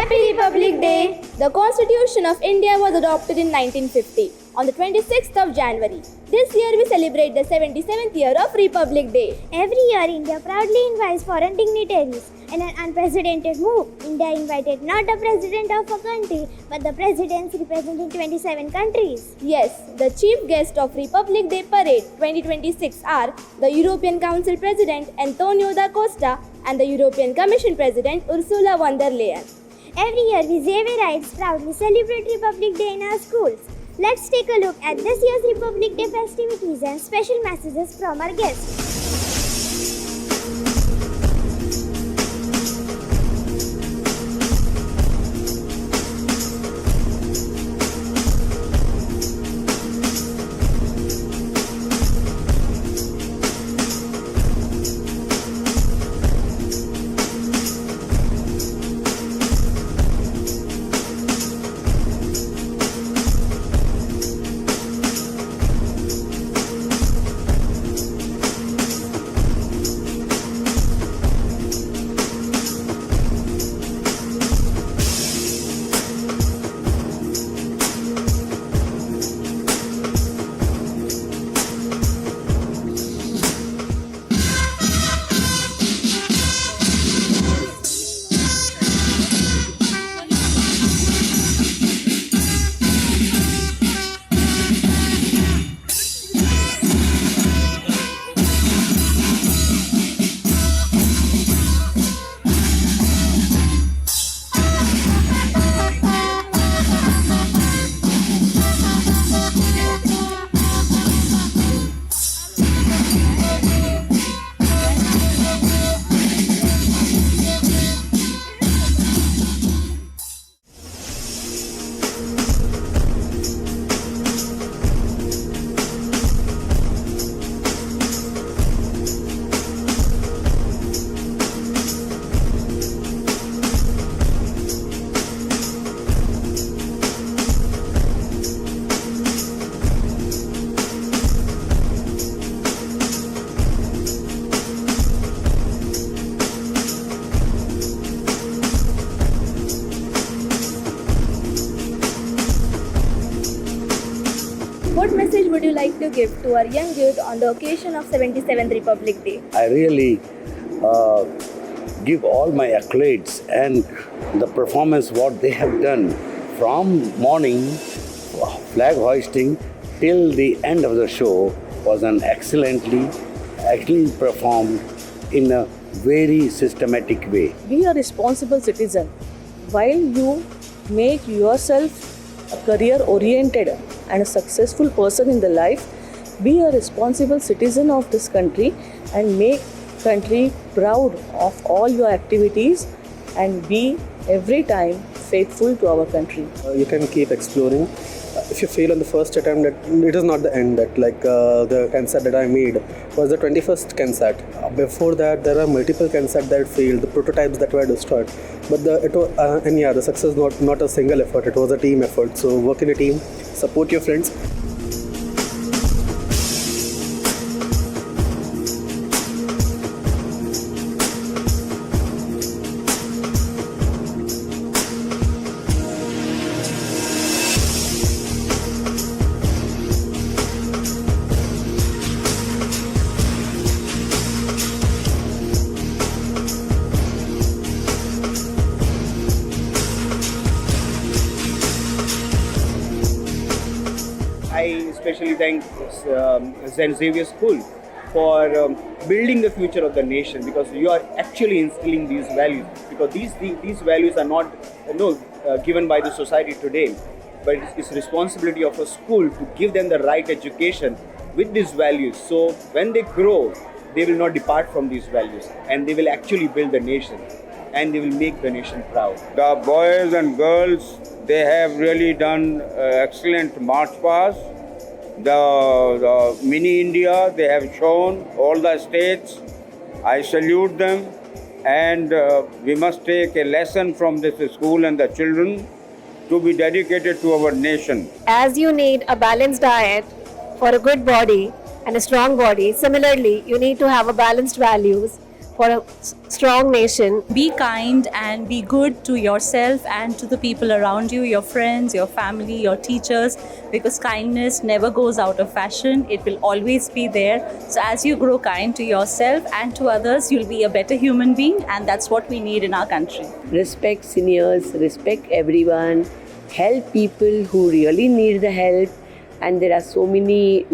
Happy Republic Day! The Constitution of India was adopted in 1950 on the 26th of January. This year we celebrate the 77th year of Republic Day. Every year, India proudly invites foreign dignitaries. In an unprecedented move, India invited not the president of a country, but the presidents representing 27 countries. Yes, the chief guests of Republic Day Parade 2026 are the European Council President Antonio da Costa and the European Commission President Ursula von der Leyen. Every year, we Xavier Rides proudly celebrate Republic Day in our schools. Let's take a look at this year's Republic Day festivities and special messages from our guests. What message would you like to give to our young youth on the occasion of 77th Republic Day? I really give all my accolades and the performance what they have done from morning flag hoisting till the end of the show was an excellently performed in a very systematic way. Be a responsible citizen. While you make yourself a career oriented and a successful person in the life, be a responsible citizen of this country and make country proud of all your activities and be every time faithful to our country. You can keep exploring. If you fail on the first attempt, that it is not the end. That the CANSAT that I made was the 21st CANSAT. Before that, there are multiple CANSAT that failed, the prototypes that were destroyed. But the success not a single effort. It was a team effort. So work in a team, support your friends. I especially thank St. Xavier School for building the future of the nation, because you are actually instilling these values, because these values are not given by the society today, but it's responsibility of a school to give them the right education with these values, so when they grow they will not depart from these values and they will actually build the nation and they will make the nation proud. The boys and girls, they have really done excellent march past. The mini India, they have shown all the states. I salute them, and we must take a lesson from this school and the children to be dedicated to our nation. As you need a balanced diet for a good body and a strong body, similarly, you need to have a balanced values for a strong nation. Be kind and be good to yourself and to the people around you, your friends, your family, your teachers, because kindness never goes out of fashion. It will always be there. So as you grow kind to yourself and to others, you'll be a better human being, and that's what we need in our country. Respect seniors, respect everyone, help people who really need the help. And there are so many,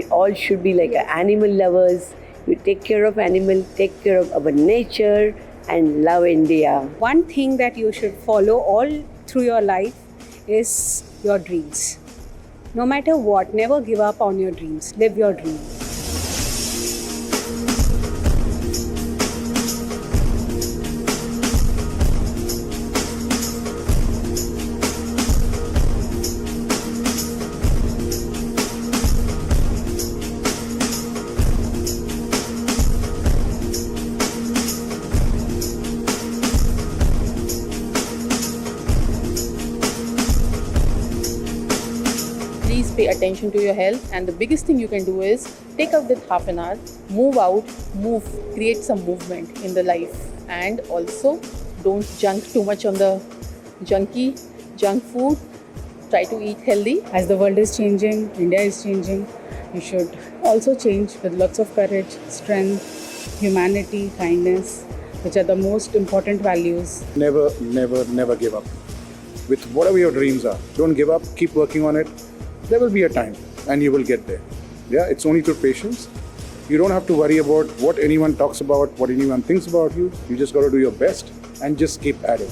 all should be like animal lovers. We take care of animals, take care of our nature, and love India. One thing that you should follow all through your life is your dreams. No matter what, never give up on your dreams. Live your dreams. Please pay attention to your health, and the biggest thing you can do is take up that half an hour, move out, create some movement in the life, and also don't junk too much on the junk food. Try to eat healthy. As the world is changing, India is changing, you should also change with lots of courage, strength, humanity, kindness, which are the most important values. Never give up. With whatever your dreams are, don't give up, keep working on it. There will be a time and you will get there. Yeah, it's only through patience. You don't have to worry about what anyone talks about, what anyone thinks about you. You just got to do your best and just keep at it.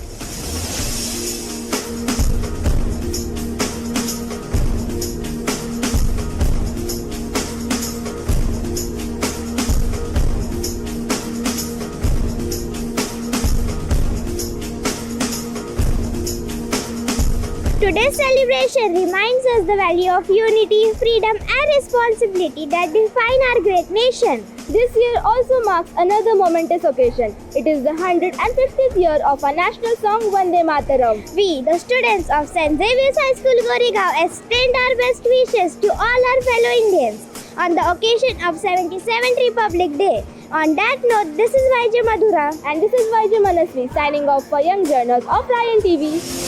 Today's celebration reminds us the value of unity, freedom and responsibility that define our great nation. This year also marks another momentous occasion. It is the 150th year of our national song Vande Mataram. We, the students of St. Xavier's High School, Goregaon, extend our best wishes to all our fellow Indians on the occasion of 77th Republic Day. On that note, this is YJ Madhura and this is YJ Manasvi signing off for Young Journals of Ryan TV.